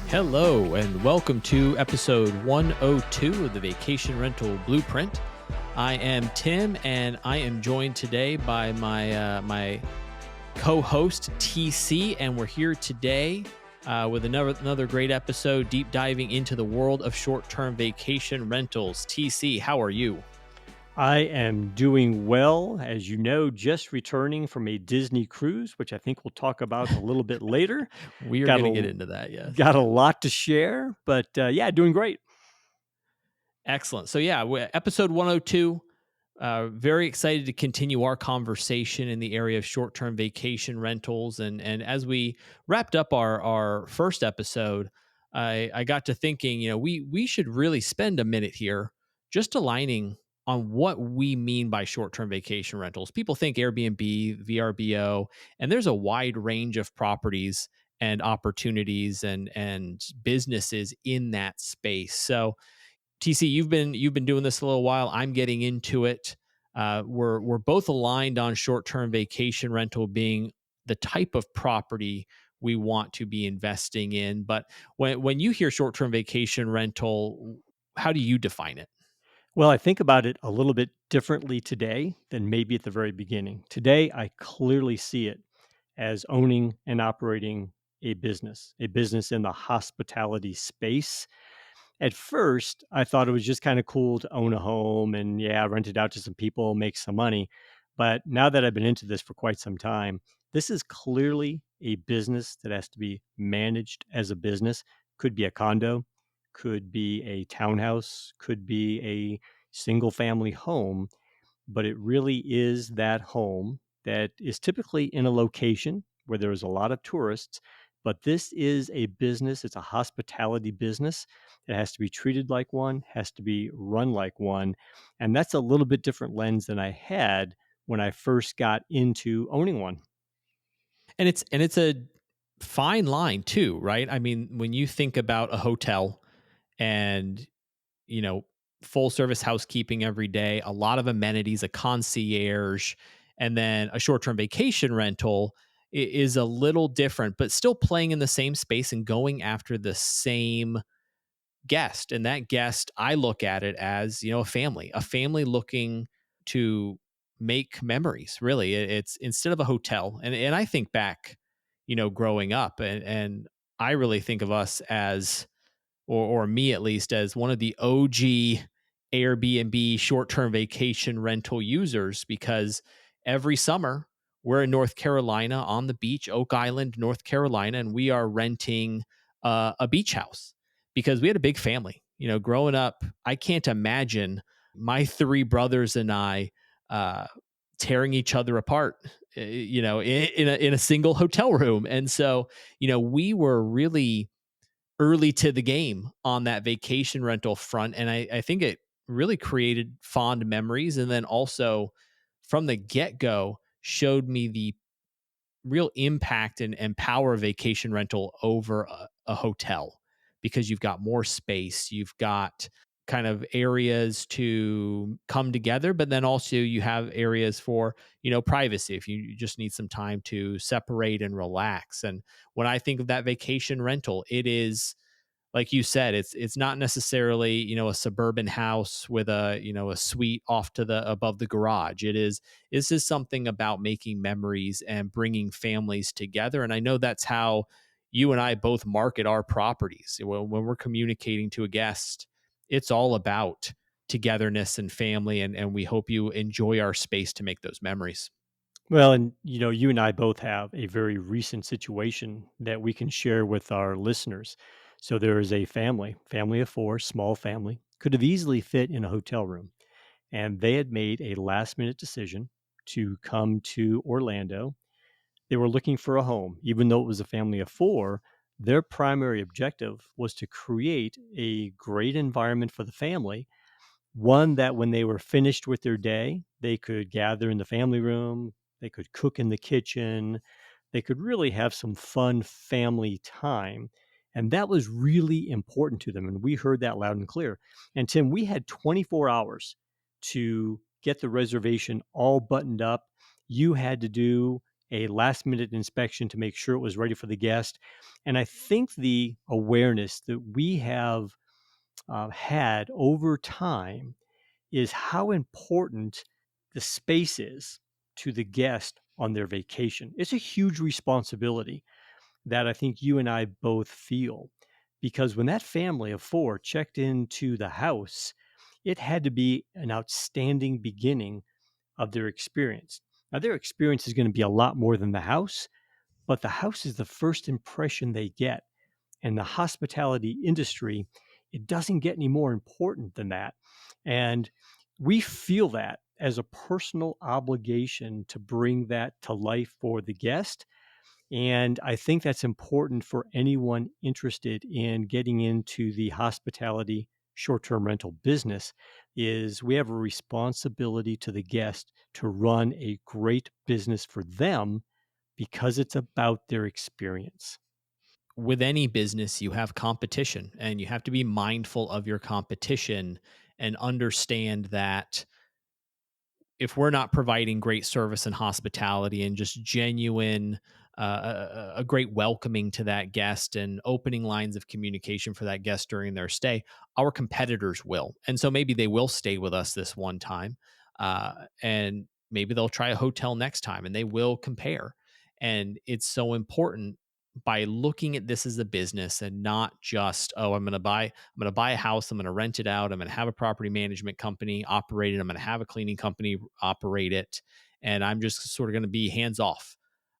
Hello, and welcome to episode 102 of the Vacation Rental Blueprint. I am Tim, and I am joined today by my co-host TC, and we're here today with another great episode, deep diving into the world of short-term vacation rentals. TC, how are you? I am doing well, as you know, just returning from a Disney cruise, which I think we'll talk about a little bit later. We are Got going to get a into that, yes. got a lot to share, but yeah, doing great. Excellent. So yeah, episode 102. Very excited to continue our conversation in the area of short-term vacation rentals, and as we wrapped up our first episode, I got to thinking, we should really spend a minute here just aligning on what we mean by short-term vacation rentals. People think Airbnb, VRBO, and there's a wide range of properties and opportunities and businesses in that space. So TC, you've been doing this a little while. I'm getting into it. We're both aligned on short-term vacation rental being the type of property we want to be investing in. But when you hear short-term vacation rental, how do you define it? Well, I think about it a little bit differently today than maybe at the very beginning. Today, I clearly see it as owning and operating a business in the hospitality space. At first, I thought it was just kind of cool to own a home and yeah, rent it out to some people, make some money. But now that I've been into this for quite some time, this is clearly a business that has to be managed as a business. Could be a condo, could be a townhouse, could be a single family home, but it really is that home that is typically in a location where there is a lot of tourists. But this is a business, it's a hospitality business. It has to be treated like one, has to be run like one. And that's a little bit different lens than I had when I first got into owning one. And it's a fine line too, right? I mean, when you think about a hotel and you know, full service housekeeping every day, a lot of amenities, a concierge, and then a short term vacation rental is a little different, but still playing in the same space and going after the same guest. And that guest, I look at it as, a family looking to make memories, really. It's instead of a hotel. And I think back, growing up and I really think of us as or me at least as one of the OG Airbnb short-term vacation rental users because every summer we're in North Carolina on the beach, Oak Island, North Carolina, and we are renting a beach house because we had a big family. Growing up, I can't imagine my three brothers and I uh, tearing each other apart, in a single hotel room, and so we were really early to the game on that vacation rental front. And I think it really created fond memories. And then also from the get go, showed me the real impact and power of vacation rental over a hotel because you've got more space, you've got kind of areas to come together, but then also you have areas for privacy if you just need some time to separate and relax. And when I think of that vacation rental, it is like you said, it's not necessarily a suburban house with a suite off to the above the garage. This is something about making memories and bringing families together. And I know that's how you and I both market our properties. When we're communicating to a guest, it's all about togetherness and family, and we hope you enjoy our space to make those memories. Well, and you and I both have a very recent situation that we can share with our listeners. So there is a family of four, small family, could have easily fit in a hotel room. And they had made a last minute decision to come to Orlando. They were looking for a home, even though it was a family of four. Their primary objective was to create a great environment for the family, one that when they were finished with their day, they could gather in the family room, they could cook in the kitchen, they could really have some fun family time. And that was really important to them. And we heard that loud and clear. And Tim, we had 24 hours to get the reservation all buttoned up. You had to do a last minute inspection to make sure it was ready for the guest. And I think the awareness that we have had over time is how important the space is to the guest on their vacation. It's a huge responsibility that I think you and I both feel, because when that family of four checked into the house, it had to be an outstanding beginning of their experience. Now, their experience is going to be a lot more than the house, but the house is the first impression they get. And the hospitality industry, it doesn't get any more important than that. And we feel that as a personal obligation to bring that to life for the guest. And I think that's important for anyone interested in getting into the hospitality short-term rental business is we have a responsibility to the guest to run a great business for them because it's about their experience. With any business, you have competition, and you have to be mindful of your competition and understand that if we're not providing great service and hospitality and just genuine a great welcoming to that guest and opening lines of communication for that guest during their stay, our competitors will. And so maybe they will stay with us this one time, and maybe they'll try a hotel next time, and they will compare. And it's so important, by looking at this as a business and not just, oh, I'm going to buy a house, I'm going to rent it out, I'm going to have a property management company operate it, I'm going to have a cleaning company operate it, and I'm just sort of going to be hands off.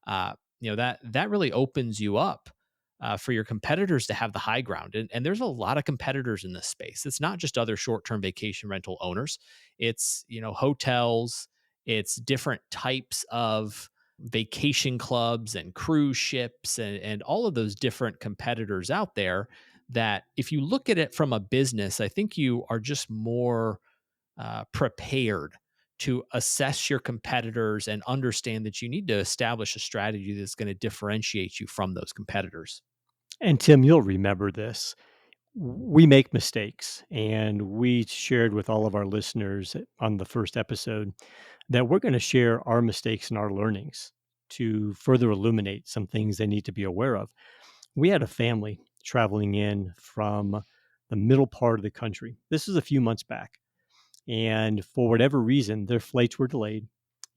That really opens you up for your competitors to have the high ground. And there's a lot of competitors in this space. It's not just other short-term vacation rental owners. It's, hotels, it's different types of vacation clubs and cruise ships and all of those different competitors out there, that if you look at it from a business, I think you are just more prepared to assess your competitors and understand that you need to establish a strategy that's going to differentiate you from those competitors. And Tim, you'll remember this. We make mistakes, and we shared with all of our listeners on the first episode that we're going to share our mistakes and our learnings to further illuminate some things they need to be aware of. We had a family traveling in from the middle part of the country. This is a few months back. And for whatever reason, their flights were delayed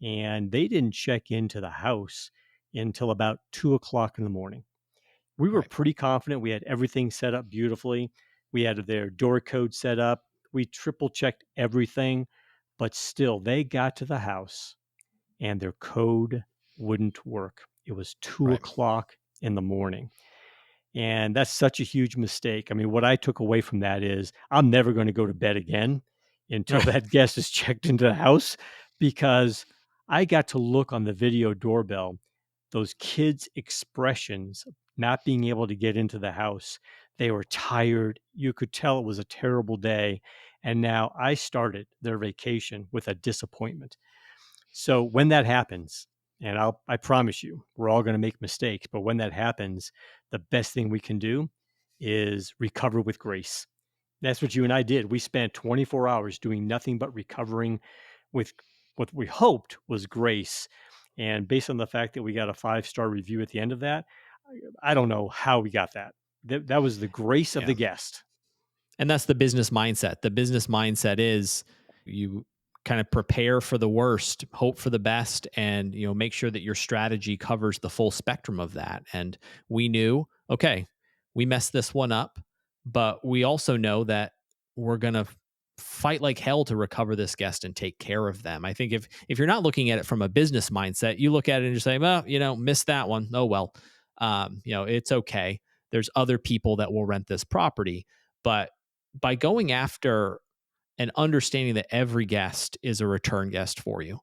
and they didn't check into the house until about 2 o'clock in the morning. We were Right. pretty confident we had everything set up beautifully. We had their door code set up. We triple checked everything, but still, they got to the house and their code wouldn't work. It was two Right. o'clock in the morning. And that's such a huge mistake. I mean, what I took away from that is I'm never going to go to bed again until that guest is checked into the house, because I got to look on the video doorbell, those kids' expressions, not being able to get into the house. They were tired. You could tell it was a terrible day. And now I started their vacation with a disappointment. So when that happens, and I promise you, we're all going to make mistakes, but when that happens, the best thing we can do is recover with grace. That's what you and I did. We spent 24 hours doing nothing but recovering with what we hoped was grace. And based on the fact that we got a 5-star review at the end of that, I don't know how we got that. That was the grace of Yeah. the guest. And that's the business mindset. The business mindset is, you kind of prepare for the worst, hope for the best, and make sure that your strategy covers the full spectrum of that. And we knew, okay, we messed this one up, but we also know that we're going to fight like hell to recover this guest and take care of them. I think if you're not looking at it from a business mindset, you look at it and just say, well, missed that one. Oh well. It's okay. There's other people that will rent this property. But by going after and understanding that every guest is a return guest for you,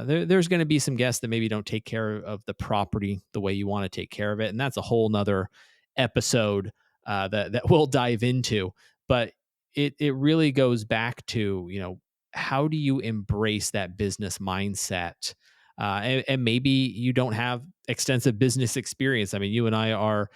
there's going to be some guests that maybe don't take care of the property the way you want to take care of it, and that's a whole nother episode that we'll dive into. But it really goes back to, how do you embrace that business mindset? And maybe you don't have extensive business experience. I mean, you and I are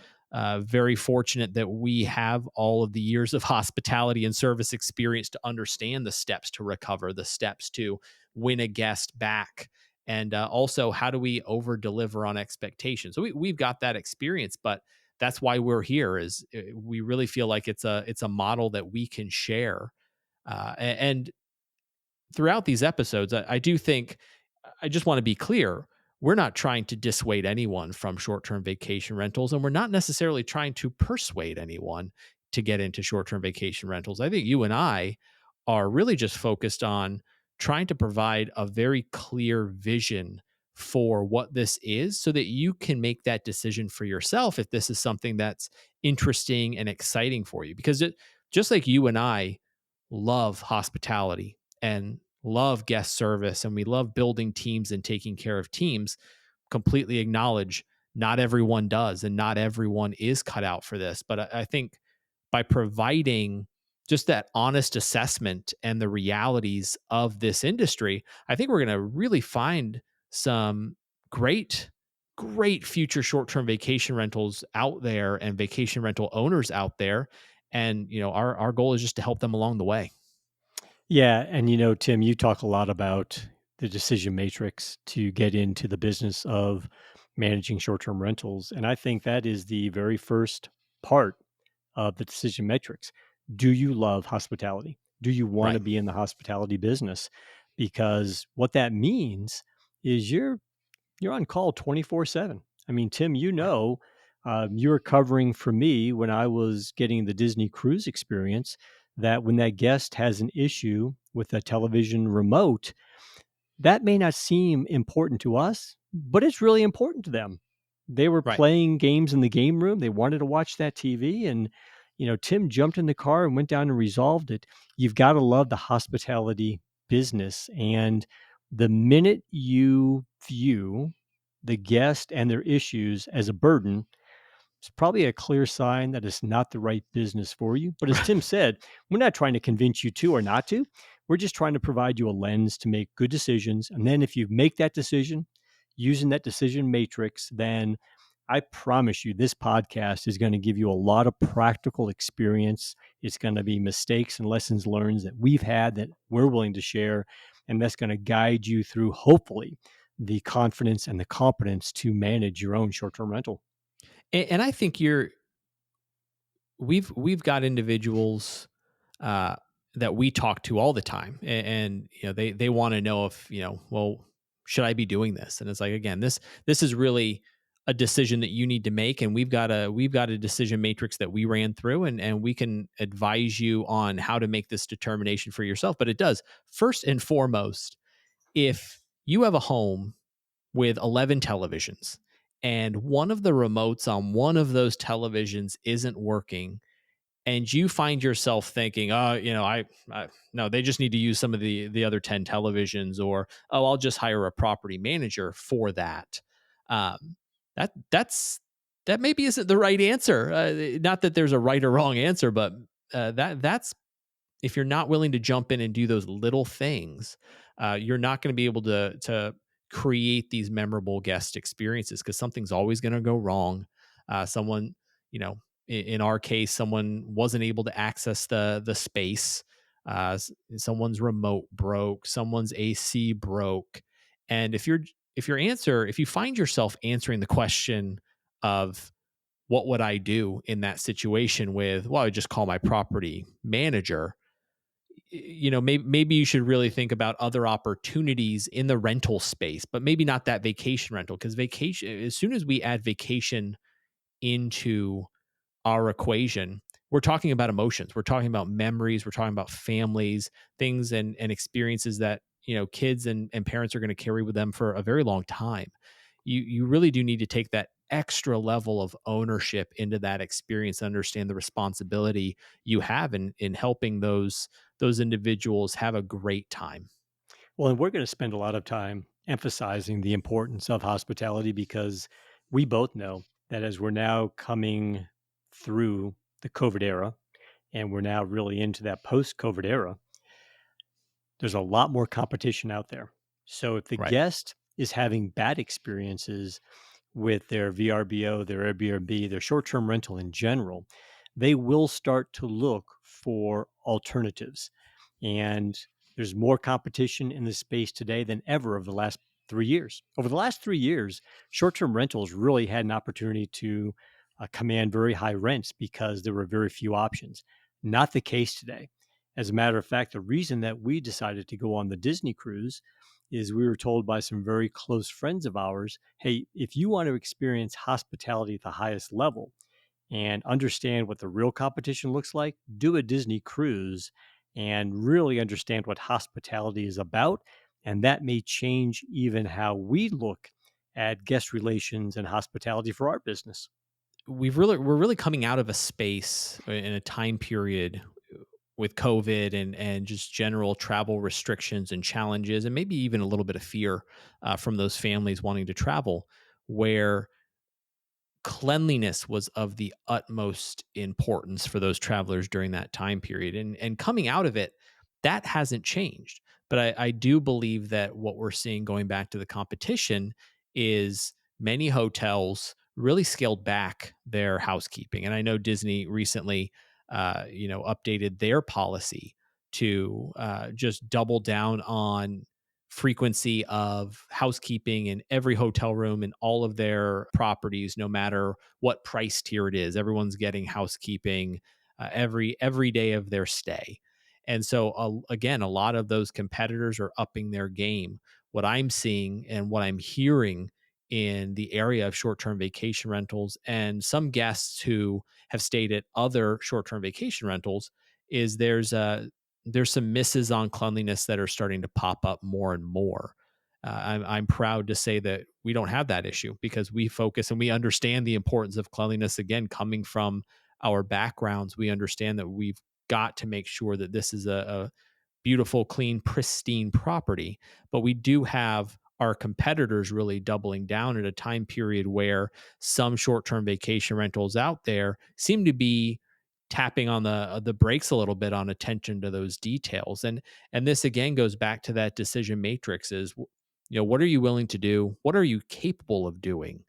very fortunate that we have all of the years of hospitality and service experience to understand the steps to recover, the steps to win a guest back, And also, how do we over deliver on expectations? So we've got that experience, but that's why we're here. Is we really feel like it's a model that we can share. And throughout these episodes, I do think I just want to be clear. We're not trying to dissuade anyone from short term vacation rentals, and we're not necessarily trying to persuade anyone to get into short term vacation rentals. I think you and I are really just focused on trying to provide a very clear vision for what this is so that you can make that decision for yourself if this is something that's interesting and exciting for you. Because just like you and I love hospitality and love guest service and we love building teams and taking care of teams, completely acknowledge not everyone does and not everyone is cut out for this. But I think by providing just that honest assessment and the realities of this industry, I think we're going to really find some great, great future short term vacation rentals out there and vacation rental owners out there. And, our goal is just to help them along the way. Yeah, and Tim, you talk a lot about the decision matrix to get into the business of managing short-term rentals, and I think that is the very first part of the decision matrix. Do you love hospitality? Do you want to Right. be in the hospitality business? Because what that means is you're on call 24/7. I mean, Tim, Right. you were covering for me when I was getting the Disney cruise experience that when that guest has an issue with a television remote, that may not seem important to us, but it's really important to them. They were Right. playing games in the game room. They wanted to watch that TV and Tim jumped in the car and went down and resolved it. You've got to love the hospitality business and the minute you view the guest and their issues as a burden, it's probably a clear sign that it's not the right business for you. But as Tim said, we're not trying to convince you to or not to. We're just trying to provide you a lens to make good decisions. And then if you make that decision using that decision matrix, then I promise you this podcast is going to give you a lot of practical experience. It's going to be mistakes and lessons learned that we've had that we're willing to share. And that's going to guide you through, hopefully, the confidence and the competence to manage your own short term rental. And I think we've got individuals uh, that we talk to all the time, and they want to know if well, should I be doing this? And it's like, again, this is really a decision that you need to make, and we've got a decision matrix that we ran through, and we can advise you on how to make this determination for yourself. But it does, first and foremost, if you have a home with 11 televisions and one of the remotes on one of those televisions isn't working, and you find yourself thinking, "Oh, I no, they just need to use some of the other 10 televisions," or, "Oh, I'll just hire a property manager for that." Um, that maybe isn't the right answer. Not that there's a right or wrong answer, but that's if you're not willing to jump in and do those little things, you're not going to be able to create these memorable guest experiences because something's always going to go wrong. Someone, in our case, someone wasn't able to access the space. Someone's remote broke. Someone's AC broke. And if you find yourself answering the question of what would I do in that situation with, well, I would just call my property manager. Maybe you should really think about other opportunities in the rental space, but maybe not that vacation rental, because vacation, as soon as we add vacation into our equation, we're talking about emotions. We're talking about memories. We're talking about families, things and experiences that, kids and parents are going to carry with them for a very long time. You really do need to take that extra level of ownership into that experience, understand the responsibility you have in helping those individuals have a great time. Well, and we're going to spend a lot of time emphasizing the importance of hospitality because we both know that as we're now coming through the COVID era and we're now really into that post COVID era, there's a lot more competition out there. So if the Right. guest is having bad experiences with their VRBO, their Airbnb, their short term rental in general, they will start to look for alternatives. And there's more competition in this space today than ever over the last 3 years. Over the last 3 years, short term rentals really had an opportunity to command very high rents because there were very few options. Not the case today. As a matter of fact, the reason that we decided to go on the Disney cruise is we were told by some very close friends of ours, hey, if you want to experience hospitality at the highest level and understand what the real competition looks like, do a Disney cruise and really understand what hospitality is about. And that may change even how we look at guest relations and hospitality for our business. We're really coming out of a space in a time period with COVID and just general travel restrictions and challenges, and maybe even a little bit of fear from those families wanting to travel, where cleanliness was of the utmost importance for those travelers during that time period. And coming out of it, that hasn't changed. But I do believe that what we're seeing going back to the competition is many hotels really scaled back their housekeeping. And I know Disney recently updated their policy to just double down on frequency of housekeeping in every hotel room in all of their properties, no matter what price tier it is. Everyone's getting housekeeping every day of their stay. And so again, a lot of those competitors are upping their game. What I'm seeing and what I'm hearing in the area of short-term vacation rentals and some guests who have stayed at other short-term vacation rentals is there's some misses on cleanliness that are starting to pop up more and more. I'm proud to say that we don't have that issue because we focus and we understand the importance of cleanliness. Again, coming from our backgrounds, we understand that we've got to make sure that this is a beautiful, clean, pristine property. But we do have our competitors really doubling down at a time period where some short-term vacation rentals out there seem to be tapping on the brakes a little bit on attention to those details. And this again goes back to that decision matrix is what are you willing to do? What are you capable of doing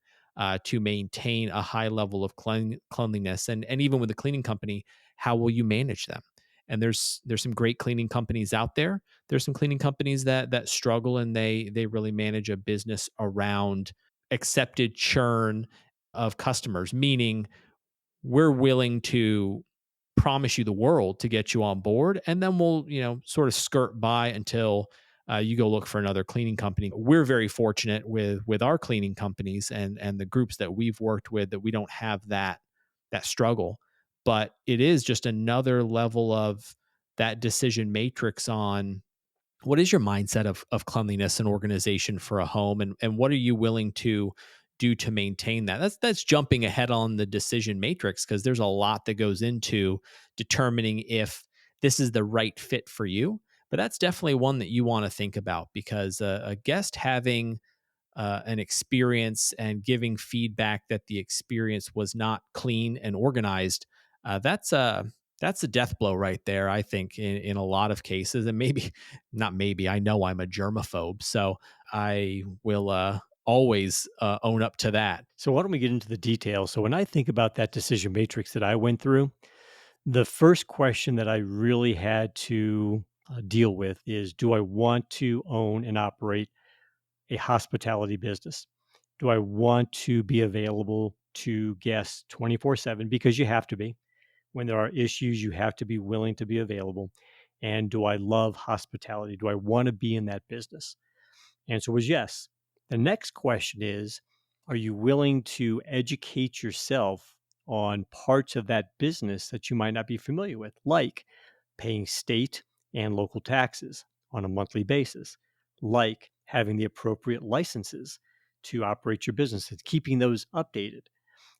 to maintain a high level of cleanliness? And even with the cleaning company, how will you manage them? And there's some great cleaning companies out there. There's some cleaning companies that struggle and they really manage a business around accepted churn of customers, meaning we're willing to promise you the world to get you on board, and then we'll sort of skirt by until you go look for another cleaning company. We're very fortunate with our cleaning companies and the groups that we've worked with that we don't have that struggle, but it is just another level of that decision matrix on what is your mindset of cleanliness and organization for a home, and what are you willing to do to maintain that? That's jumping ahead on the decision matrix because there's a lot that goes into determining if this is the right fit for you. But that's definitely one that you want to think about because a guest having an experience and giving feedback that the experience was not clean and organized, that's a death blow right there. I think in a lot of cases, and maybe not maybe. I know I'm a germaphobe, so I will always own up to that. So, why don't we get into the details? So, when I think about that decision matrix that I went through, the first question that I really had to deal with is, do I want to own and operate a hospitality business? Do I want to be available to guests 24/7? Because you have to be. When there are issues, you have to be willing to be available. And do I love hospitality? Do I want to be in that business? Answer was yes. The next question is, are you willing to educate yourself on parts of that business that you might not be familiar with, like paying state and local taxes on a monthly basis, like having the appropriate licenses to operate your business and keeping those updated?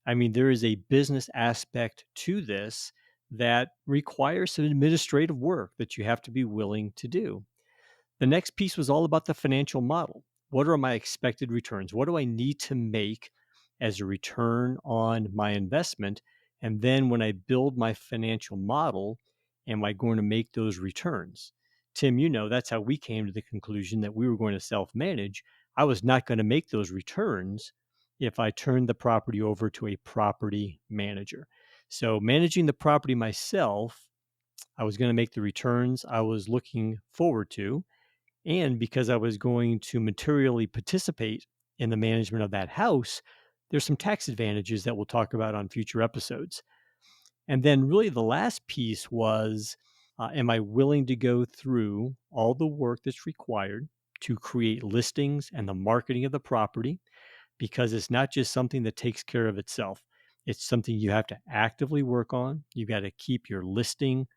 I mean, there is a business aspect to this that requires some administrative work that you have to be willing to do. The next piece was all about the financial model. What are my expected returns? What do I need to make as a return on my investment? And then when I build my financial model, am I going to make those returns? Tim, that's how we came to the conclusion that we were going to self manage. I was not going to make those returns if I turned the property over to a property manager. So, managing the property myself, I was going to make the returns I was looking forward to, And because I was going to materially participate in the management of that house, there's some tax advantages that we'll talk about on future episodes. And then, really, the last piece was am I willing to go through all the work that's required to create listings and the marketing of the property? Because it's not just something that takes care of itself. It's something you have to actively work on. You got to keep your listing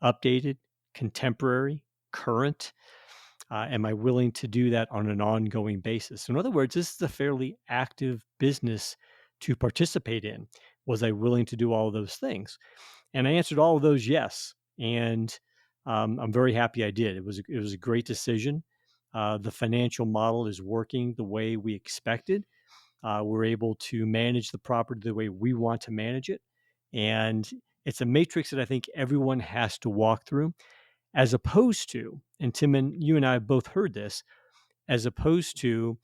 updated, contemporary, current. Am I willing to do that on an ongoing basis? In other words, this is a fairly active business to participate in. Was I willing to do all of those things? And I answered all of those yes. And I'm very happy I did. It was a great decision. The financial model is working the way we expected. We're able to manage the property the way we want to manage it. And it's a matrix that I think everyone has to walk through, as opposed to, and Tim and you and I have both heard this, as opposed to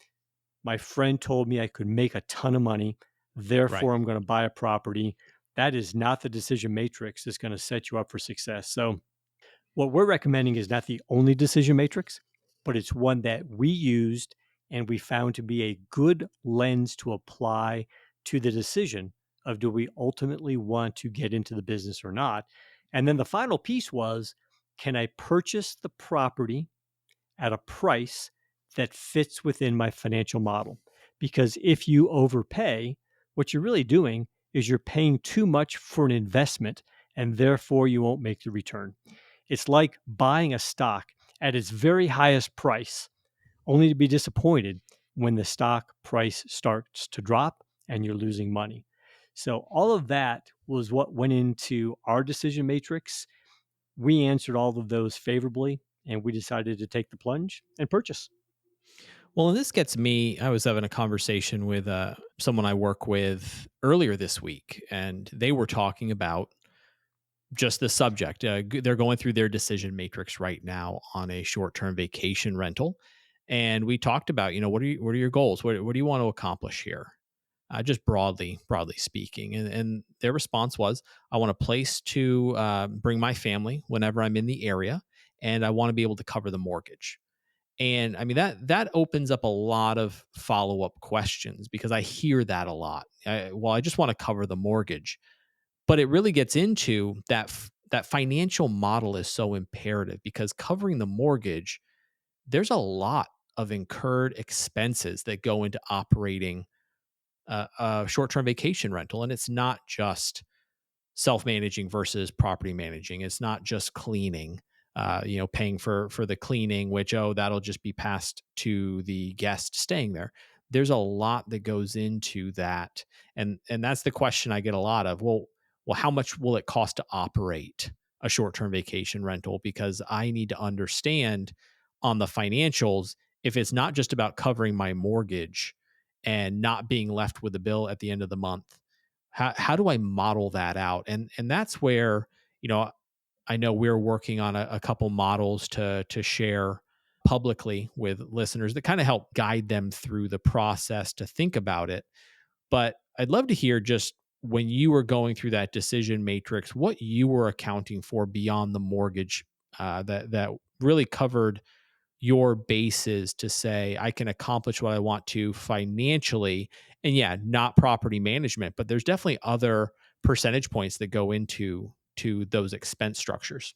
my friend told me I could make a ton of money, Right. therefore I'm going to buy a property. That is not the decision matrix that's going to set you up for success. So what we're recommending is not the only decision matrix, but it's one that we used and we found to be a good lens to apply to the decision of do we ultimately want to get into the business or not. And then the final piece was, can I purchase the property at a price that fits within my financial model? Because if you overpay, what you're really doing is you're paying too much for an investment and therefore you won't make the return. It's like buying a stock at its very highest price, only to be disappointed when the stock price starts to drop and you're losing money. So, all of that was what went into our decision matrix. We answered all of those favorably, and we decided to take the plunge and purchase. Well, and this gets me. I was having a conversation with someone I work with earlier this week, and they were talking about just the subject. They're going through their decision matrix right now on a short-term vacation rental, and we talked about, what are your goals? What do you want to accomplish here? Just broadly speaking, and their response was, I want a place to bring my family whenever I'm in the area, and I want to be able to cover the mortgage. And I mean that opens up a lot of follow-up questions because I hear that a lot. Well, I just want to cover the mortgage, but it really gets into that financial model is so imperative because covering the mortgage, there's a lot of incurred expenses that go into operating a short-term vacation rental, and it's not just self-managing versus property managing. It's not just cleaning, paying for the cleaning, which, that'll just be passed to the guest staying there. There's a lot that goes into that. And that's the question I get a lot of. Well, how much will it cost to operate a short-term vacation rental? Because I need to understand on the financials if it's not just about covering my mortgage and not being left with a bill at the end of the month. How do I model that out? And that's where, you know, I know we're working on a couple models to share publicly with listeners that kind of help guide them through the process to think about it. But I'd love to hear just when you were going through that decision matrix, what you were accounting for beyond the mortgage, that really covered your bases to say, I can accomplish what I want to financially. And yeah, not property management, but there's definitely other percentage points that go into those expense structures.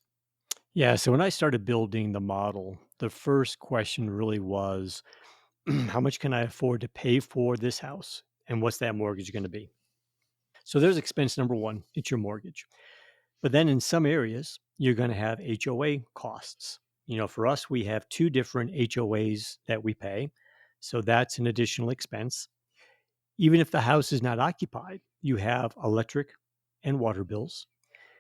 Yeah. So, when I started building the model, the first question really was how much can I afford to pay for this house? And what's that mortgage going to be? So, there's expense number one, it's your mortgage. But then in some areas, you're going to have HOA costs. For us, we have two different HOAs that we pay. So that's an additional expense. Even if the house is not occupied, you have electric and water bills.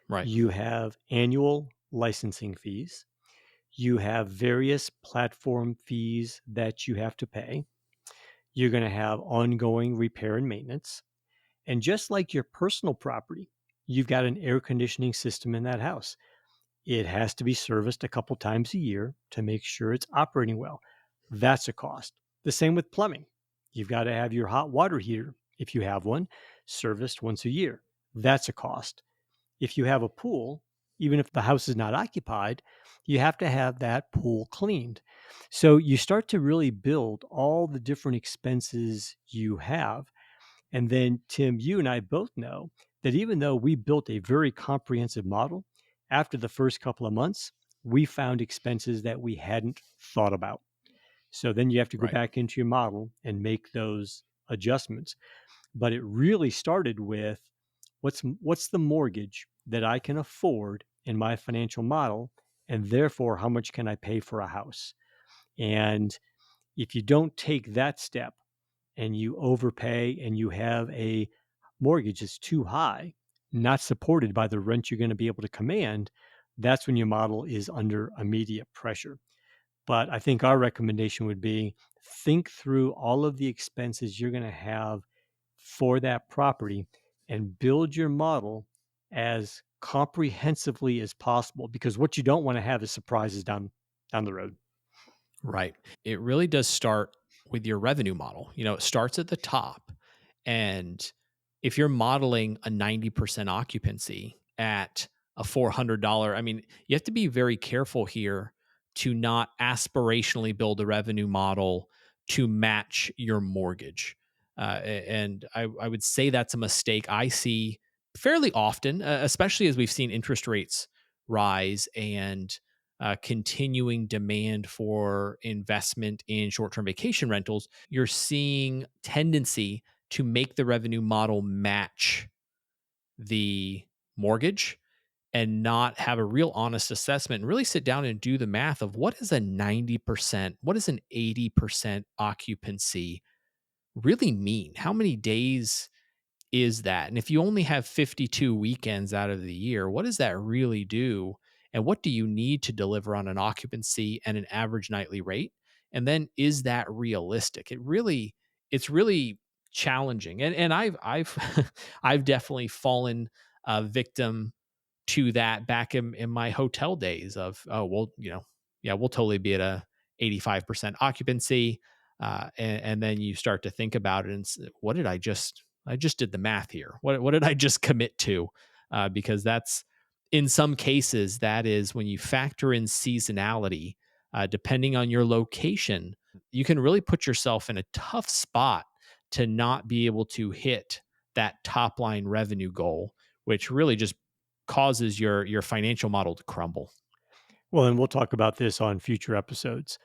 Right. You have annual licensing fees. You have various platform fees that you have to pay. You're going to have ongoing repair and maintenance. And just like your personal property, you've got an air conditioning system in that house. It has to be serviced a couple times a year to make sure it's operating well. That's a cost. The same with plumbing. You've got to have your hot water heater, if you have one, serviced once a year. That's a cost. If you have a pool, even if the house is not occupied, you have to have that pool cleaned. So you start to really build all the different expenses you have. And then, Tim, you and I both know that even though we built a very comprehensive model, after the first couple of months, we found expenses that we hadn't thought about. So then you have to go Right. back into your model and make those adjustments. But it really started with what's the mortgage that I can afford in my financial model, and therefore how much can I pay for a house? And if you don't take that step and you overpay and you have a mortgage that's too high, not supported by the rent you're going to be able to command, that's when your model is under immediate pressure. But I think our recommendation would be think through all of the expenses you're going to have for that property and build your model as comprehensively as possible, because what you don't want to have is surprises down the road. Right. It really does start with your revenue model. It starts at the top. And if you're modeling a 90% occupancy at a $400, I mean, you have to be very careful here to not aspirationally build a revenue model to match your mortgage. And I would say that's a mistake I see fairly often, especially as we've seen interest rates rise and continuing demand for investment in short-term vacation rentals, you're seeing tendency to make the revenue model match the mortgage and not have a real honest assessment and really sit down and do the math of what is a 90%, what is an 80% occupancy really mean? How many days is that? And if you only have 52 weekends out of the year, what does that really do? And what do you need to deliver on an occupancy and an average nightly rate? And then is that realistic? It's really challenging. And I've I've definitely fallen victim to that back in my hotel days of, oh, well, yeah, we'll totally be at a 85% occupancy. And then you start to think about it and what did I just did the math here. What did I just commit to? Because that's in some cases, that is when you factor in seasonality, depending on your location, you can really put yourself in a tough spot to not be able to hit that top line revenue goal, which really just causes your financial model to crumble. Well, and we'll talk about this on future episodes.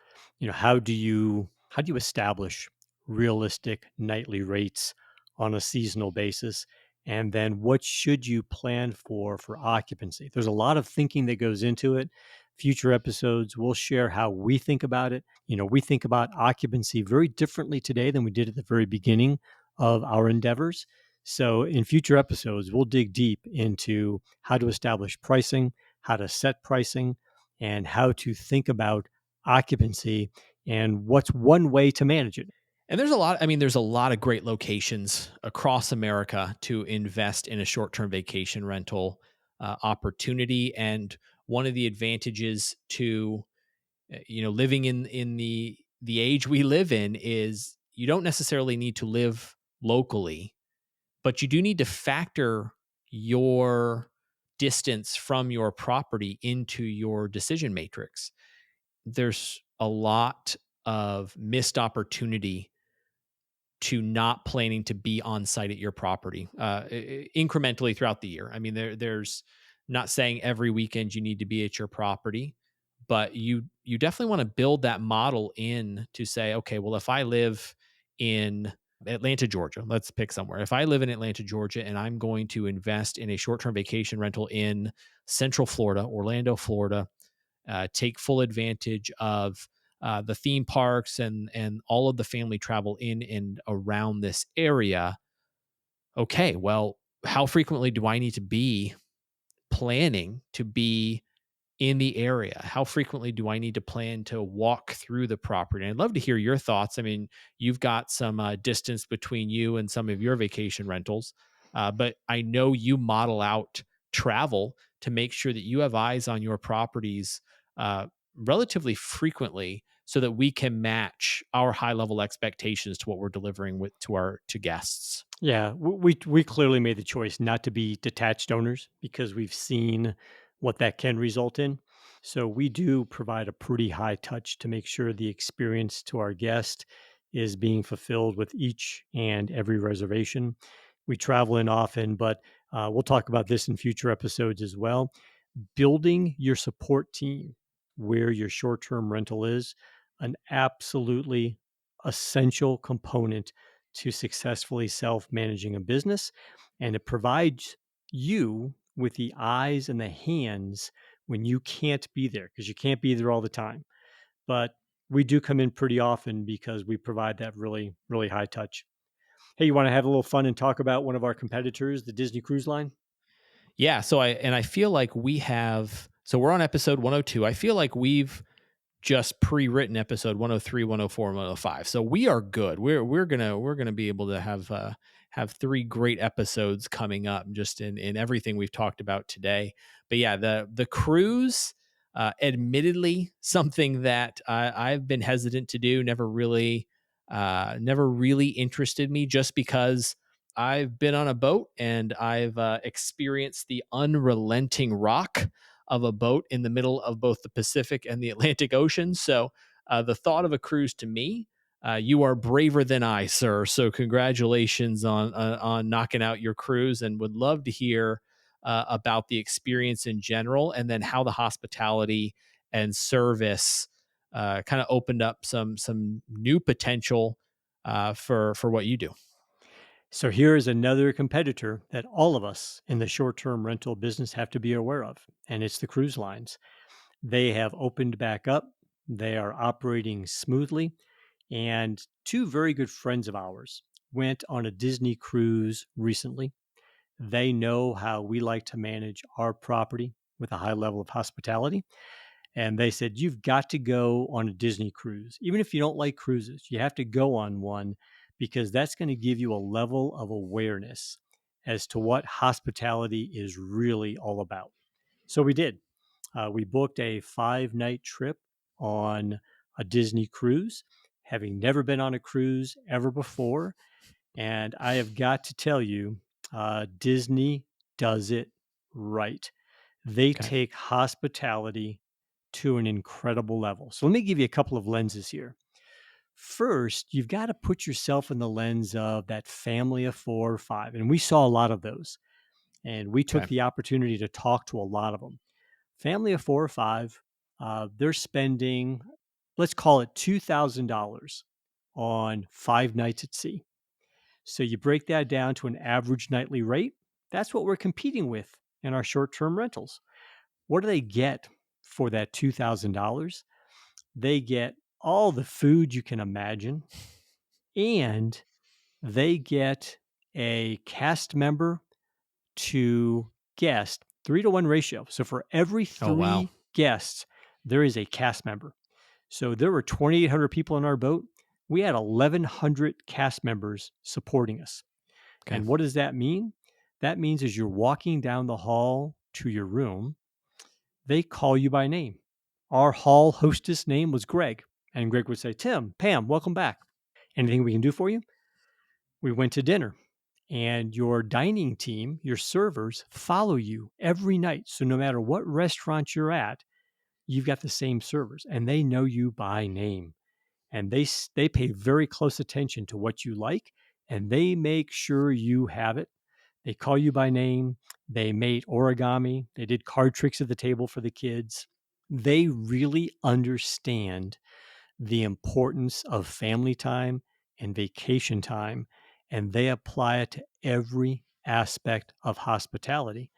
How do you establish realistic nightly rates on a seasonal basis? And then what should you plan for occupancy? There's a lot of thinking that goes into it. Future episodes, we'll share how we think about it. We think about occupancy very differently today than we did at the very beginning of our endeavors. So, in future episodes, we'll dig deep into how to establish pricing, how to set pricing, and how to think about occupancy and what's one way to manage it. And there's a lot of great locations across America to invest in a short-term vacation rental opportunity. And one of the advantages to living in the age we live in is you don't necessarily need to live locally, but you do need to factor your distance from your property into your decision matrix. There's a lot of missed opportunity to not planning to be on site at your property incrementally throughout the year. I mean, there's not saying every weekend you need to be at your property, but you definitely want to build that model in to say, okay, well, if I live in Atlanta, Georgia, let's pick somewhere. If I live in Atlanta, Georgia, and I'm going to invest in a short-term vacation rental in Central Florida, Orlando, Florida, take full advantage of the theme parks and all of the family travel in and around this area. Okay, well, how frequently do I need to be planning to be in the area? How frequently do I need to plan to walk through the property? And I'd love to hear your thoughts. I mean, you've got some distance between you and some of your vacation rentals, but I know you model out travel to make sure that you have eyes on your properties uh, relatively frequently so that we can match our high level expectations to what we're delivering with to guests. Yeah, we clearly made the choice not to be detached owners because we've seen what that can result in. So we do provide a pretty high touch to make sure the experience to our guest is being fulfilled with each and every reservation. We travel in often, but we'll talk about this in future episodes as well. Building your support team where your short term rental is an absolutely essential component to successfully self managing a business. And it provides you with the eyes and the hands when you can't be there because you can't be there all the time. But we do come in pretty often because we provide that really, really high touch. Hey, you want to have a little fun and talk about one of our competitors, the Disney Cruise Line? Yeah, so I feel like we're on episode 102. I feel like we've just pre-written episode 103, 104, and 105. So we are good. We're gonna be able to have three great episodes coming up just in everything we've talked about today. But yeah, the cruise, admittedly, something that I've been hesitant to do, never really interested me just because I've been on a boat and I've experienced the unrelenting rock of a boat in the middle of both the Pacific and the Atlantic Ocean. So the thought of a cruise to me, you are braver than I, sir. So congratulations on knocking out your cruise, and would love to hear about the experience in general, and then how the hospitality and service kind of opened up some new potential for what you do. So here is another competitor that all of us in the short-term rental business have to be aware of, and it's the cruise lines. They have opened back up. They are operating smoothly, and two very good friends of ours went on a Disney cruise recently. They know how we like to manage our property with a high level of hospitality. And they said, you've got to go on a Disney cruise. Even if you don't like cruises, you have to go on one because that's going to give you a level of awareness as to what hospitality is really all about. So we did. We booked a 5 night trip on a Disney cruise, having never been on a cruise ever before. And I have got to tell you, Disney does it right. They Okay. take hospitality to an incredible level. So let me give you a couple of lenses here. First, you've got to put yourself in the lens of that family of 4 or 5. And we saw a lot of those. And we took Okay. the opportunity to talk to a lot of them. Family of 4 or 5, they're spending, let's call it $2,000 on 5 nights at sea. So you break that down to an average nightly rate. That's what we're competing with in our short term rentals. What do they get for that $2,000? They get all the food you can imagine, and they get a cast member to guest 3-to-1 ratio. So for every Oh wow. 3 guests, there is a cast member. So there were 2,800 people on our boat. We had 1,100 cast members supporting us. Okay. And what does that mean? That means as you're walking down the hall to your room, they call you by name. Our hall hostess name was Greg. And Greg would say, Tim, Pam, welcome back. Anything we can do for you? We went to dinner, and your dining team, your servers, follow you every night. So no matter what restaurant you're at, you've got the same servers and they know you by name. And they pay very close attention to what you like, and they make sure you have it. They call you by name. They made origami. They did card tricks at the table for the kids. They really understand the importance of family time and vacation time, and they apply it to every aspect of hospitality.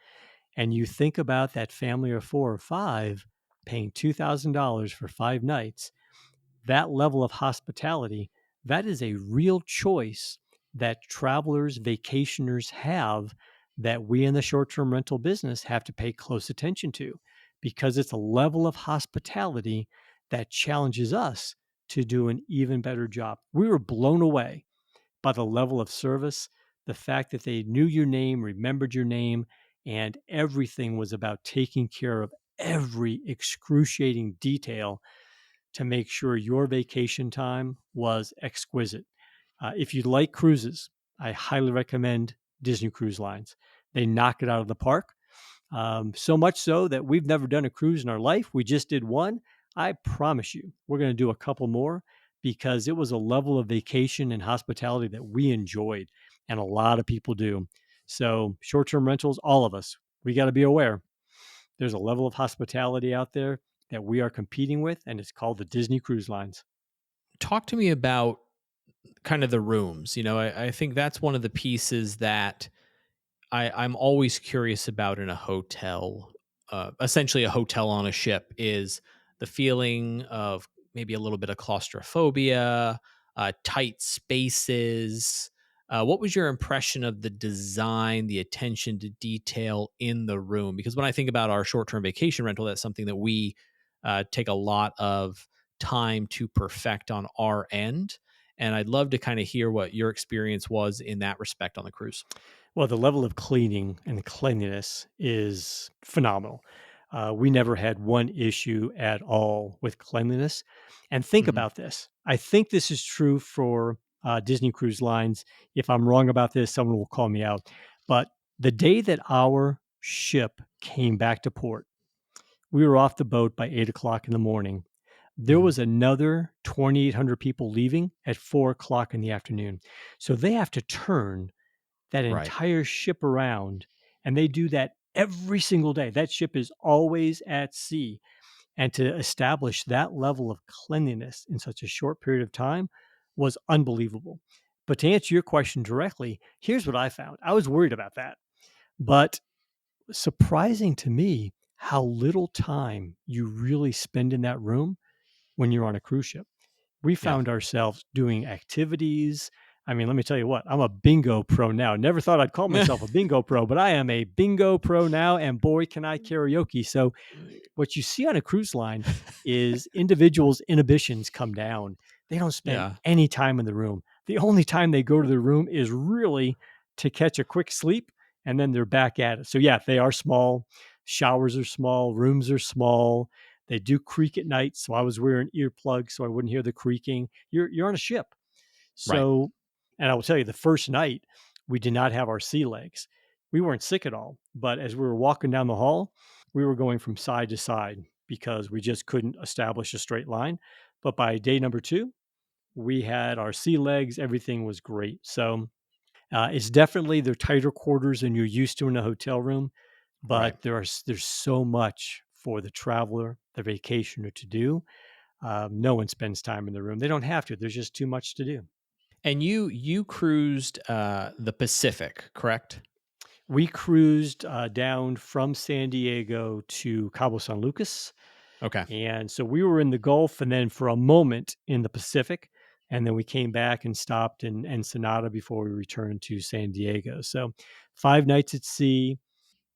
And you think about that family of 4 or 5 paying $2,000 for 5 nights, that level of hospitality, that is a real choice that travelers, vacationers have that we in the short term rental business have to pay close attention to because it's a level of hospitality that challenges us to do an even better job. We were blown away by the level of service, the fact that they knew your name, remembered your name, and everything was about taking care of every excruciating detail to make sure your vacation time was exquisite. If you like cruises, I highly recommend Disney Cruise Lines. They knock it out of the park. So much so that we've never done a cruise in our life. We just did one. I promise you, we're going to do a couple more because it was a level of vacation and hospitality that we enjoyed, and a lot of people do. So, short term rentals, all of us, we got to be aware there's a level of hospitality out there that we are competing with, and it's called the Disney Cruise Lines. Talk to me about kind of the rooms. I think that's one of the pieces that I'm always curious about in a hotel. Essentially, a hotel on a ship is the feeling of maybe a little bit of claustrophobia, tight spaces. What was your impression of the design, the attention to detail in the room? Because when I think about our short term vacation rental, that's something that we take a lot of time to perfect on our end. And I'd love to kind of hear what your experience was in that respect on the cruise. Well, the level of cleaning and cleanliness is phenomenal. We never had one issue at all with cleanliness. And think Mhm. about this. I think this is true for Disney Cruise Lines. If I'm wrong about this, someone will call me out. But the day that our ship came back to port, we were off the boat by 8 o'clock in the morning. There Mhm. was another 2,800 people leaving at 4 o'clock in the afternoon. So they have to turn that Right. entire ship around, and they do that every single day. That ship is always at sea, and to establish that level of cleanliness in such a short period of time was unbelievable. But to answer your question directly, here's what I found. I was worried about that, but surprising to me how little time you really spend in that room when you're on a cruise ship. We Yeah. found ourselves doing activities. I mean, let me tell you what, I'm a bingo pro now. Never thought I'd call myself a bingo pro, but I am a bingo pro now. And boy, can I karaoke. So, what you see on a cruise line is individuals' inhibitions come down. They don't spend Yeah. any time in the room. The only time they go to the room is really to catch a quick sleep, and then they're back at it. So, yeah, they are small. Showers are small, rooms are small. They do creak at night. So, I was wearing earplugs so I wouldn't hear the creaking. You're on a ship. Right. So, and I will tell you, the first night, we did not have our sea legs. We weren't sick at all. But as we were walking down the hall, we were going from side to side because we just couldn't establish a straight line. But by day number two, we had our sea legs. Everything was great. So it's definitely they're tighter quarters than you're used to in a hotel room. Right. But there's so much for the traveler, the vacationer to do. No one spends time in the room. They don't have to. There's just too much to do. And you cruised the Pacific, correct? We cruised down from San Diego to Cabo San Lucas. Okay. And so we were in the Gulf and then for a moment in the Pacific. And then we came back and stopped in Ensenada before we returned to San Diego. So 5 nights at sea.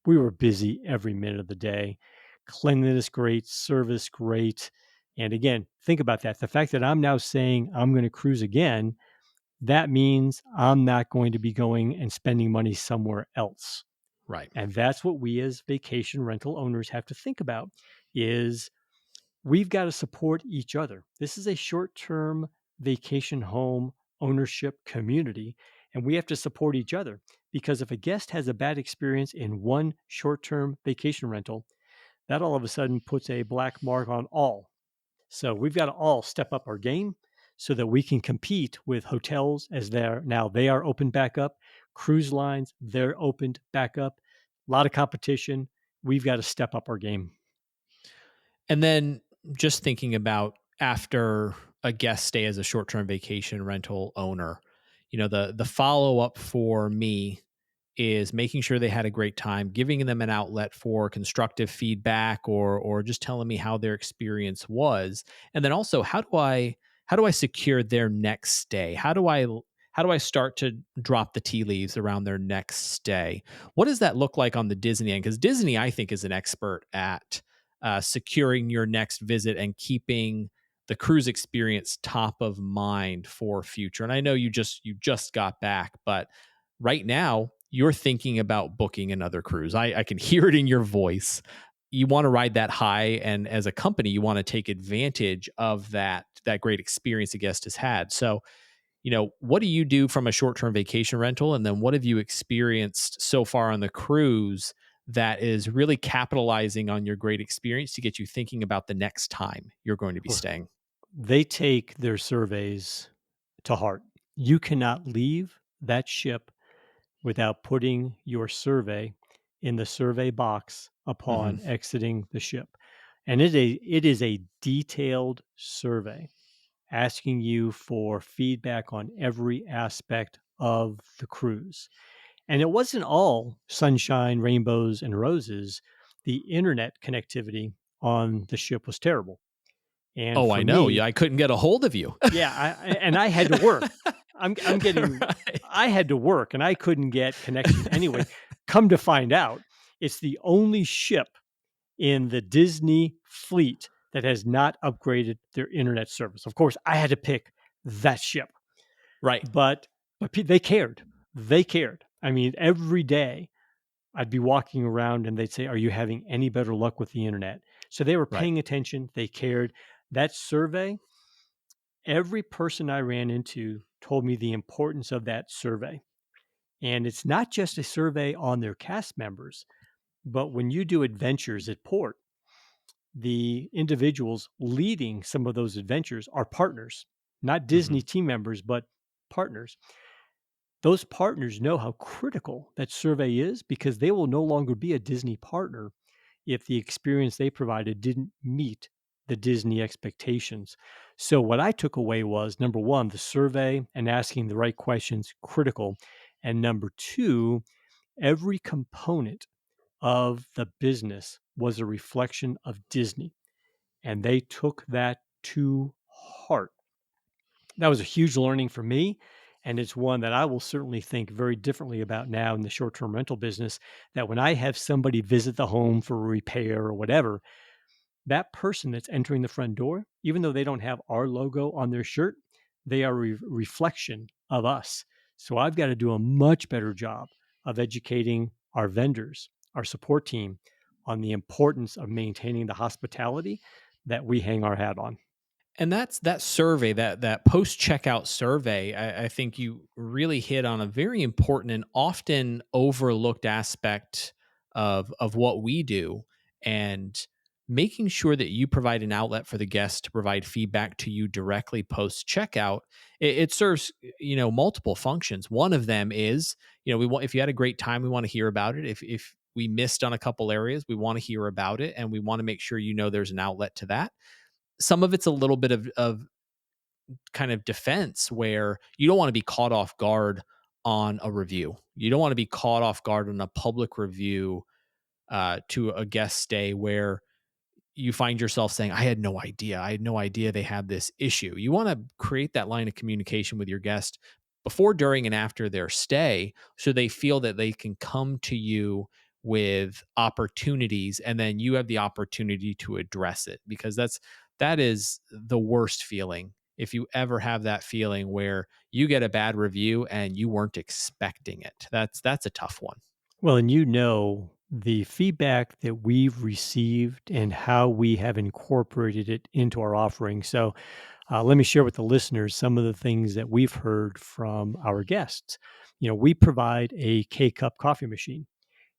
We were busy every minute of the day. Cleanliness great, service great. And again, think about that. The fact that I'm now saying I'm going to cruise again, that means I'm not going to be going and spending money somewhere else. Right. And that's what we as vacation rental owners have to think about is we've got to support each other. This is a short-term vacation home ownership community and we have to support each other because if a guest has a bad experience in one short-term vacation rental, that all of a sudden puts a black mark on all. So we've got to all step up our game so that we can compete with hotels as they are opened back up, cruise lines, they're opened back up. A lot of competition. We've got to step up our game. And then just thinking about after a guest stay as a short-term vacation rental owner, the follow-up for me is making sure they had a great time, giving them an outlet for constructive feedback or just telling me how their experience was. And then also how do I secure their next stay? How do I start to drop the tea leaves around their next stay? What does that look like on the Disney end? Because Disney, I think, is an expert at securing your next visit and keeping the cruise experience top of mind for future. And I know you just got back, but right now you're thinking about booking another cruise. I can hear it in your voice. You want to ride that high, and as a company, you want to take advantage of that great experience a guest has had. So, what do you do from a short term vacation rental, and then what have you experienced so far on the cruise that is really capitalizing on your great experience to get you thinking about the next time you're going to be Well, staying. they take their surveys to heart. You cannot leave that ship without putting your survey in the survey box Mhm. upon exiting the ship. And it is a detailed survey asking you for feedback on every aspect of the cruise. And it wasn't all sunshine, rainbows, and roses. The internet connectivity on the ship was terrible. And Oh, for I know. me, Yeah, I couldn't get a hold of you. yeah, I had to work. I'm getting Right. I had to work and I couldn't get connection anyway. Come to find out, it's the only ship in the Disney fleet that has not upgraded their internet service. Of course, I had to pick that ship, Right. but they cared. They cared. I mean, every day I'd be walking around and they'd say, "Are you having any better luck with the internet?" So they were Right. paying attention. They cared. That survey, every person I ran into told me the importance of that survey. And it's not just a survey on their cast members, but when you do adventures at port, the individuals leading some of those adventures are partners, not Disney Mhm. team members, but partners. Those partners know how critical that survey is because they will no longer be a Disney partner if the experience they provided didn't meet the Disney expectations. So, what I took away was number one, the survey and asking the right questions, critical. And number two, every component of the business was a reflection of Disney. And they took that to heart. That was a huge learning for me. And it's one that I will certainly think very differently about now in the short term rental business. That when I have somebody visit the home for a repair or whatever, that person that's entering the front door, even though they don't have our logo on their shirt, they are a reflection of us. So I've got to do a much better job of educating our vendors, our support team on the importance of maintaining the hospitality that we hang our hat on. And that's that survey, that post checkout survey. I think you really hit on a very important and often overlooked aspect of what we do, and making sure that you provide an outlet for the guests to provide feedback to you directly post checkout. It serves multiple functions. One of them is we want, if you had a great time, we want to hear about it. If we missed on a couple areas, we want to hear about it, and we want to make sure there's an outlet to that. Some of it's a little bit of kind of defense where you don't want to be caught off guard on a review. You don't want to be caught off guard on a public review to a guest stay where you find yourself saying, I had no idea. I had no idea they had this issue. You want to create that line of communication with your guest before, during, and after their stay so they feel that they can come to you with opportunities and then you have the opportunity to address it, because that is the worst feeling. If you ever have that feeling where you get a bad review and you weren't expecting it, that's a tough one. Well, and the feedback that we've received and how we have incorporated it into our offering. So, let me share with the listeners some of the things that we've heard from our guests. We provide a K cup coffee machine,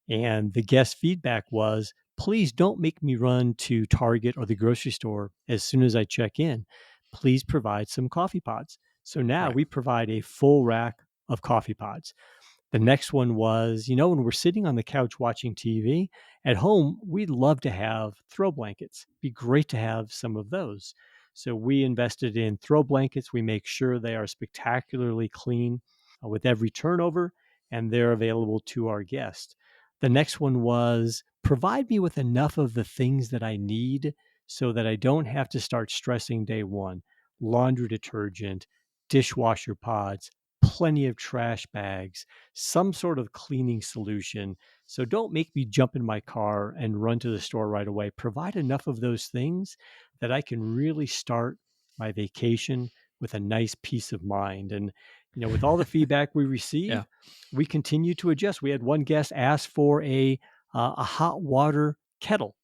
and the guest feedback was, please don't make me run to Target or the grocery store as soon as I check in. Please provide some coffee pods. So now Right. we provide a full rack of coffee pods. The next one was, when we're sitting on the couch watching TV at home, we'd love to have throw blankets. Be great to have some of those. So we invested in throw blankets. We make sure they are spectacularly clean with every turnover, and they're available to our guests. The next one was provide me with enough of the things that I need so that I don't have to start stressing day one. Laundry detergent, dishwasher pods, plenty of trash bags, some sort of cleaning solution. So don't make me jump in my car and run to the store right away. Provide enough of those things that I can really start my vacation with a nice peace of mind. And, with all the feedback we Yeah. receive, we continue to adjust. We had one guest ask for a hot water kettle.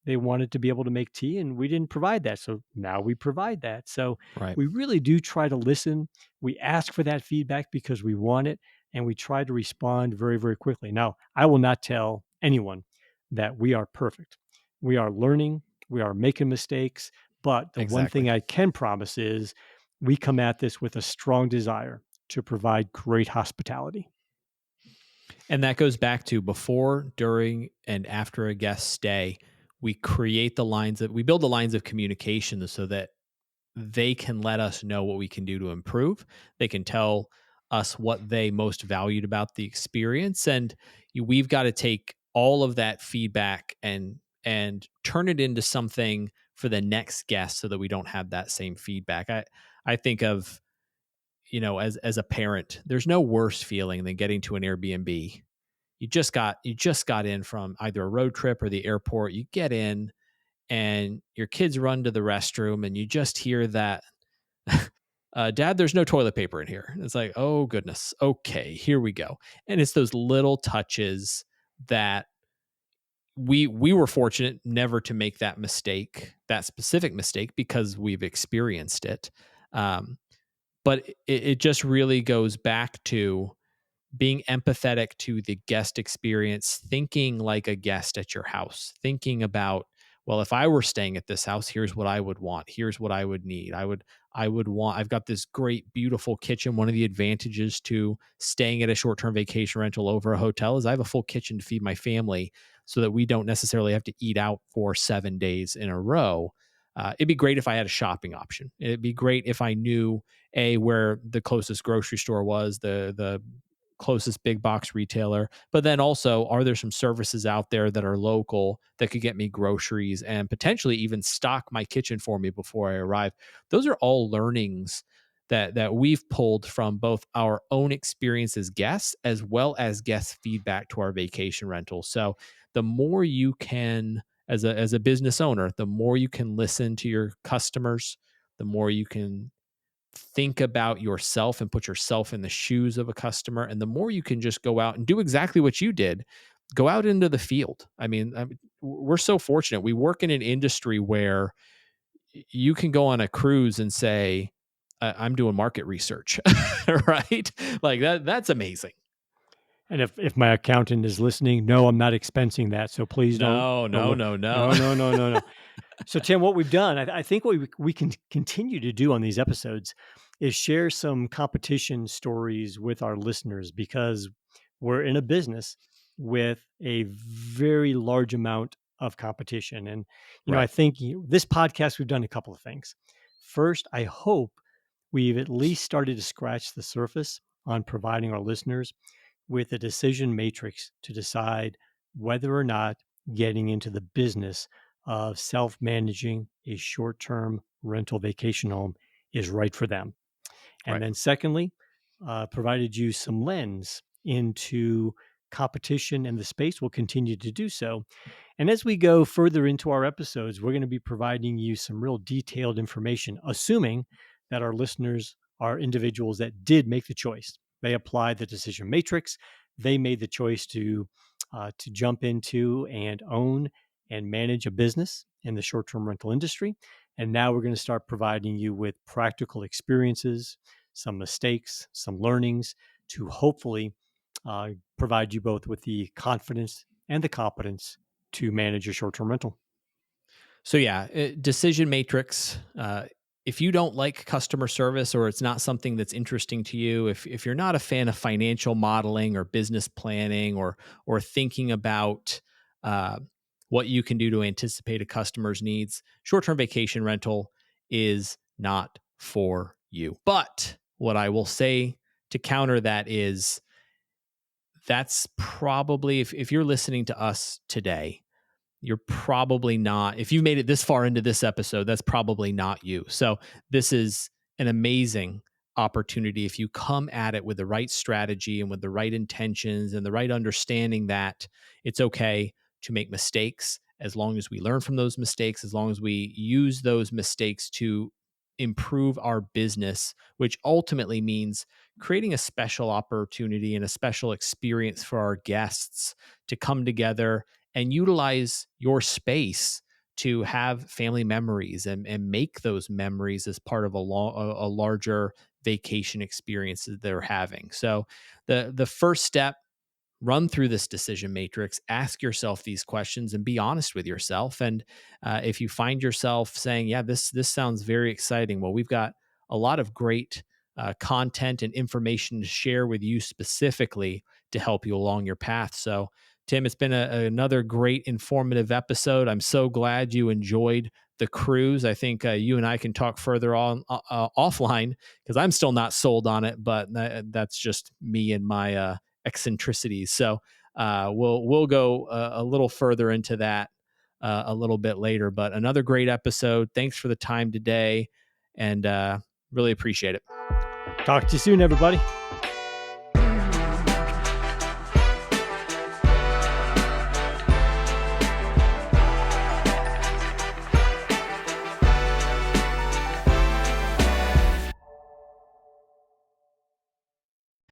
They wanted to be able to make tea, and we didn't provide that. So now we provide that. So Right. we really do try to listen. We ask for that feedback because we want it, and we try to respond very, very quickly. Now, I will not tell anyone that we are perfect. We are learning, we are making mistakes, but the one thing Exactly. I can promise is we come at this with a strong desire to provide great hospitality. And that goes back to before, during, and after a guest stay, we build the lines of communication so that they can let us know what we can do to improve. They can tell us what they most valued about the experience, and we've got to take all of that feedback and turn it into something for the next guest so that we don't have that same feedback. I think of, as a parent, there's no worse feeling than getting to an Airbnb. You just got in from either a road trip or the airport. You get in and your kids run to the restroom and you just hear that, Dad, there's no toilet paper in here. It's like, oh goodness. Okay, here we go. And it's those little touches that we were fortunate never to make that mistake, that specific mistake, because we've experienced it. Um, but it just really goes back to being empathetic to the guest experience, thinking like a guest at your house, thinking about, well, if I were staying at this house, here's what I would want. Here's what I would need. I've got this great, beautiful kitchen. One of the advantages to staying at a short term vacation rental over a hotel is I have a full kitchen to feed my family so that we don't necessarily have to eat out for 7 days in a row. It'd be great if I had a shopping option. It'd be great if I knew where the closest grocery store was, the closest big box retailer. But then also, are there some services out there that are local that could get me groceries and potentially even stock my kitchen for me before I arrive? Those are all learnings that we've pulled from both our own experience as guests as well as guest feedback to our vacation rental. So the more you can, as a business owner, the more you can listen to your customers, the more you can think about yourself and put yourself in the shoes of a customer. And the more you can just go out and do exactly what you did, go out into the field. We're so fortunate. We work in an industry where you can go on a cruise and say, I'm doing market research, right? Like that's amazing. And if my accountant is listening, no, I'm not expensing that. So please No, don't no, look. no, no. No, no, no, no, no. So, Tim, what we've done, I think what we can continue to do on these episodes is share some competition stories with our listeners because we're in a business with a very large amount of competition. And, I Right. think this podcast, we've done a couple of things. First, I hope we've at least started to scratch the surface on providing our listeners with a decision matrix to decide whether or not getting into the business of self managing a short term rental vacation home is right for them. And Right. then, secondly, provided you some lens into competition and the space. We'll continue to do so. And as we go further into our episodes, we're going to be providing you some real detailed information, assuming that our listeners are individuals that did make the choice. They applied the decision matrix. They made the choice to jump into and own and manage a business in the short-term rental industry. And now we're going to start providing you with practical experiences, some mistakes, some learnings to hopefully uh, provide you both with the confidence and the competence to manage your short-term rental. So yeah, decision matrix. If you don't like customer service or it's not something that's interesting to you, if you're not a fan of financial modeling or business planning or thinking about uh, what you can do to anticipate a customer's needs, short-term vacation rental is not for you. But what I will say to counter that is that's probably, if you're listening to us today, you're probably not, if you've made it this far into this episode, that's probably not you. So this is an amazing opportunity if you come at it with the right strategy and with the right intentions and the right understanding that it's okay to make mistakes as long as we learn from those mistakes, as long as we use those mistakes to improve our business, which ultimately means creating a special opportunity and a special experience for our guests to come together and utilize your space to have family memories and make those memories as part of a larger vacation experience that they're having. So the first step run through this decision matrix, ask yourself these questions, and be honest with yourself. And if you find yourself saying, "Yeah, this sounds very exciting," well, we've got a lot of great content and information to share with you specifically to help you along your path. So, Tim, it's been another great informative episode. I'm so glad you enjoyed the cruise. I think you and I can talk further on offline because I'm still not sold on it, but that's just me and my eccentricities. So we'll go a little further into that a little bit later. But another great episode. Thanks for the time today, and really appreciate it. Talk to you soon, everybody.